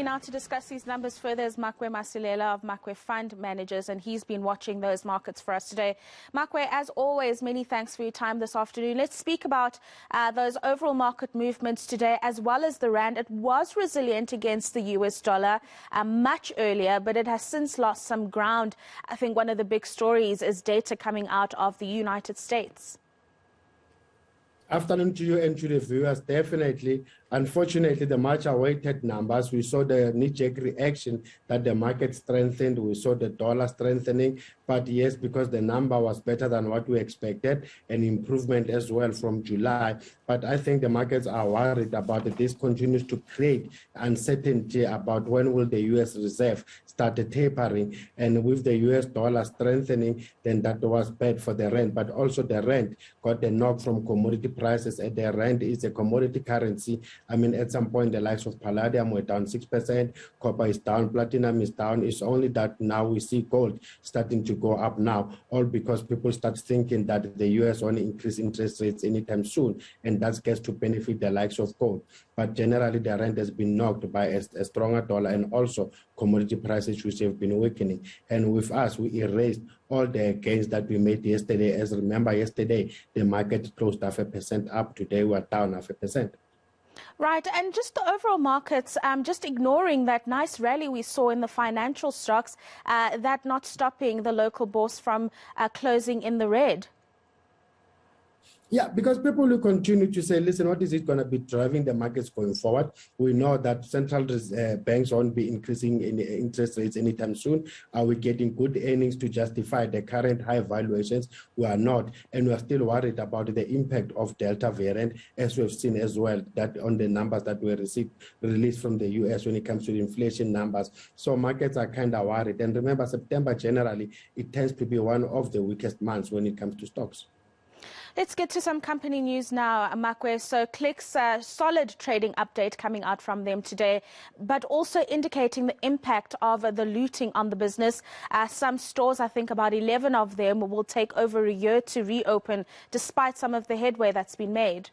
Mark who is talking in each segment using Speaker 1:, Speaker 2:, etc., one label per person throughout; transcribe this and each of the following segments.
Speaker 1: Now to discuss these numbers further is Makwe Masilela of Makwe Fund Managers, and he's been watching those markets for us today. Makwe, as always, many thanks for your time this afternoon. Let's speak about those overall market movements today, as well as the rand. It was resilient against the US dollar much earlier, but it has since lost some ground. I think one of the big stories is data coming out of the United States.
Speaker 2: Afternoon to you and to the viewers. Definitely, unfortunately, the much awaited numbers, we saw the knee-jerk reaction that the market strengthened. We saw the dollar strengthening. But yes, because the number was better than what we expected, an improvement as well from July. But I think the markets are worried about it. This continues to create uncertainty about when will the U.S. Reserve start tapering. And with the U.S. dollar strengthening, then that was bad for the rand. But also the rand got the knock from commodity prices, and the rand is a commodity currency. I mean, at some point, the likes of palladium were down 6%, copper is down, platinum is down. It's only that now we see gold starting to go up now, all because people start thinking that the U.S. won't increase interest rates anytime soon, and that gets to benefit the likes of gold. But generally, the rand has been knocked by a stronger dollar and also commodity prices which have been weakening. And with us, we erased all the gains that we made yesterday. As remember, yesterday, the market closed 0.5% up. Today, we're down 0.5%.
Speaker 1: Right, and just the overall markets, just ignoring that nice rally we saw in the financial stocks, that not stopping the local bourse from closing in the red.
Speaker 2: Yeah, because people will continue to say, listen, what is it going to be driving the markets going forward? We know that central banks won't be increasing interest rates anytime soon. Are we getting good earnings to justify the current high valuations? We are not. And we are still worried about the impact of Delta variant, as we have seen as well, that on the numbers that were released from the US when it comes to the inflation numbers. So markets are kind of worried. And remember, September generally, it tends to be one of the weakest months when it comes to stocks.
Speaker 1: Let's get to some company news now, Makwe. So Click's solid trading update coming out from them today, but also indicating the impact of the looting on the business. Some stores, I think about 11 of them, will take over a year to reopen, despite some of the headway that's been made.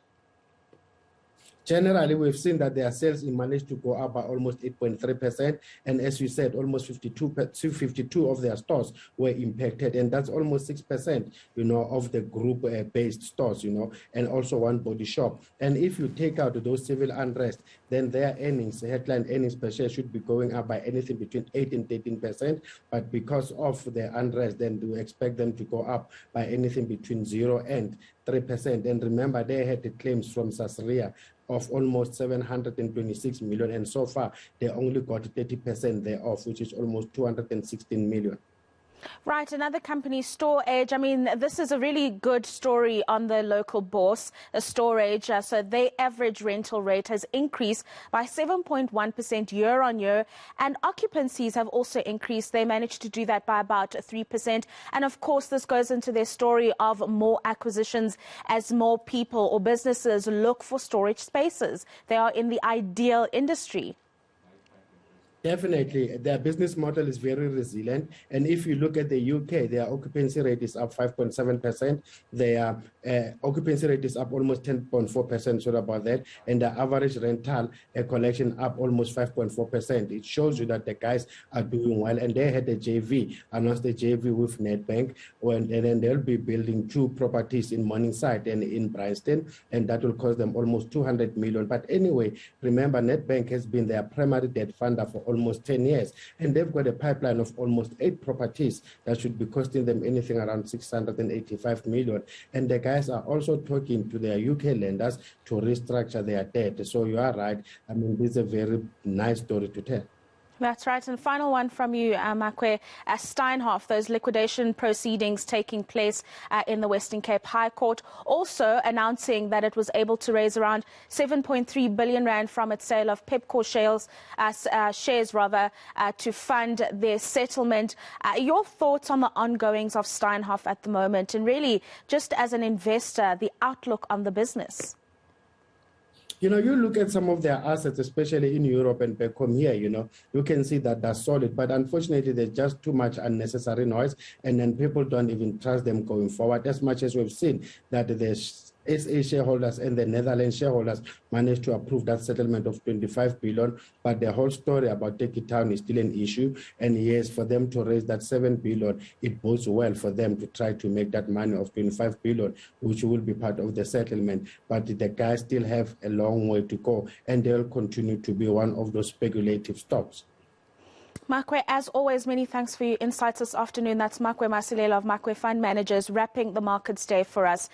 Speaker 2: Generally, we've seen that their sales managed to go up by almost 8.3%. And as you said, almost 52 of their stores were impacted. And that's almost 6%, of the group-based stores, and also one body shop. And if you take out those civil unrest, then their earnings, headline earnings per share, should be going up by anything between 8 and 13%. But because of the unrest, then we expect them to go up by anything between 0 and 3%. And remember, they had the claims from Sasria of almost 726 million, and so far they only got 30% thereof, which is almost 216 million.
Speaker 1: Right, another company, Storage. I mean, this is a really good story on the local bourse, Storage. So their average rental rate has increased by 7.1% year on year, and occupancies have also increased. They managed to do that by about 3%. And of course, this goes into their story of more acquisitions as more people or businesses look for storage spaces. They are in the ideal industry.
Speaker 2: Definitely, their business model is very resilient. And if you look at the UK, their occupancy rate is up 5.7%. Their occupancy rate is up almost 10.4%, so about that. And the average rental collection up almost 5.4%. It shows you that the guys are doing well. And they had a JV, announced a JV with Nedbank, and then they'll be building 2 properties in Morningside and in Bryanston, and that will cost them almost 200 million. But anyway, remember, Nedbank has been their primary debt funder for almost 10 years, and they've got a pipeline of almost 8 properties that should be costing them anything around 685 million. And the guys are also talking to their UK lenders to restructure their debt. So you are right. I mean, this is a very nice story to tell.
Speaker 1: That's right. And final one from you, Makwe. Steinhoff, those liquidation proceedings taking place in the Western Cape High Court, also announcing that it was able to raise around 7.3 billion rand from its sale of Pepkor shares to fund their settlement. Your thoughts on the ongoings of Steinhoff at the moment, and really just as an investor, the outlook on the business?
Speaker 2: You look at some of their assets, especially in Europe and back home here, you can see that they're solid. But unfortunately, there's just too much unnecessary noise, and then people don't even trust them going forward, as much as we've seen that there's SA shareholders and the Netherlands shareholders managed to approve that settlement of 25 billion, but the whole story about Turkey Town is still an issue. And yes, for them to raise that 7 billion, it bodes well for them to try to make that money of 25 billion, which will be part of the settlement. But the guys still have a long way to go, and they'll continue to be one of those speculative stocks.
Speaker 1: Makwe, as always, many thanks for your insights this afternoon. That's Makwe Masilela of Makwe Fund Managers wrapping the markets day for us.